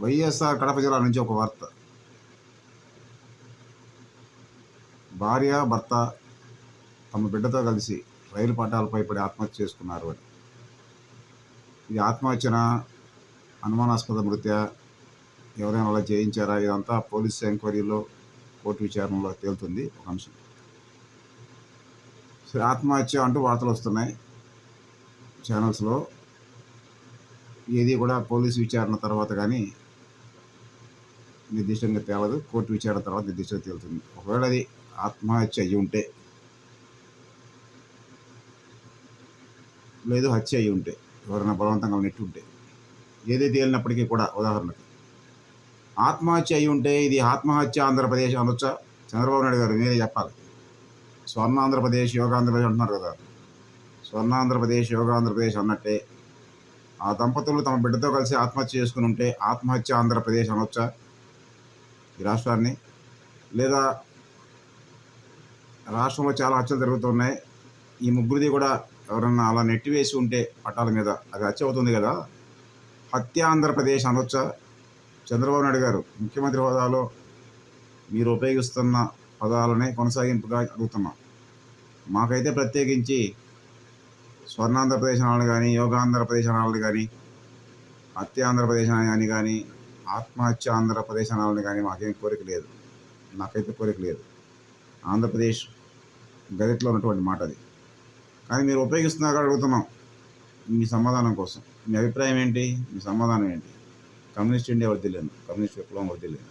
వైఎస్ఆర్ కడప జిల్లా నుంచి ఒక వార్త. భార్య భర్త తమ బిడ్డతో కలిసి రైలు పట్టాలపై పడి ఆత్మహత్య చేసుకున్నారు అని. ఇది ఆత్మహత్యన, అనుమానాస్పద మృత్యా, ఎవరైనా అలా చేయించారా, ఇదంతా పోలీస్ ఎంక్వైరీలో కోర్టు విచారణలో తేలుతుంది ఒక అంశం. సరే, ఆత్మహత్య అంటూ వార్తలు వస్తున్నాయి ఛానల్స్లో. ఏది కూడా పోలీసు విచారణ తర్వాత కానీ నిర్దిష్టంగా తేలదు. కోర్టు విచారణ తర్వాత నిర్దిష్టంగా తేలుతుంది. ఒకవేళ అది ఆత్మహత్య అయ్యి ఉంటే, లేదు హత్య అయ్యి ఉంటే, ఎవరైనా బలవంతంగా నెట్టుంటే, ఏదైతే తేలినప్పటికీ కూడా, ఉదాహరణకి ఆత్మహత్య అయ్యి ఉంటే ఇది ఆత్మహత్య ఆంధ్రప్రదేశ్ అనొచ్చా? చంద్రబాబు నాయుడు గారు మీరే చెప్పాలి. స్వర్ణాంధ్రప్రదేశ్, యోగాంధ్రప్రదేశ్ అంటున్నారు కదా. స్వర్ణాంధ్రప్రదేశ్, యోగాంధ్రప్రదేశ్ అన్నట్టే ఆ దంపతులు తమ బిడ్డతో కలిసి ఆత్మహత్య చేసుకుని ఉంటే ఆత్మహత్య ఆంధ్రప్రదేశ్ అనొచ్చా ఈ రాష్ట్రాన్ని? లేదా రాష్ట్రంలో చాలా హత్యలు జరుగుతున్నాయి, ఈ ముగ్గురిది కూడా ఎవరన్నా అలా నెట్టివేసి ఉంటే పట్టాల మీద అది హత్య అవుతుంది కదా, హత్య ఆంధ్రప్రదేశ్ అనొచ్చా? చంద్రబాబు నాయుడు గారు ముఖ్యమంత్రి హోదాలో మీరు ఉపయోగిస్తున్న పదాలనే కొనసాగింపుగా అడుగుతున్నాం. మాకైతే ప్రత్యేకించి స్వర్ణాంధ్రప్రదేశ్ అనాలని కానీ, యోగాంధ్రప్రదేశ్ అనాలని కానీ, హత్య ఆంధ్రప్రదేశ్ అని కానీ, ఆత్మహత్య ఆంధ్రప్రదేశ్ అనాలని కానీ మాకేం కోరిక లేదు. నాకైతే కోరిక లేదు. ఆంధ్రప్రదేశ్ గదిలో ఉన్నటువంటి మాట అది. కానీ మీరు ఉపయోగిస్తున్నాక అడుగుతున్నాం మీ సమాధానం కోసం. మీ అభిప్రాయం ఏంటి? మీ సమాధానం ఏంటి? కమ్యూనిస్ట్ ఇండియా వర్ధిల్లేను, కమ్యూనిస్ట్ విప్లవం వర్ధిల్లేను.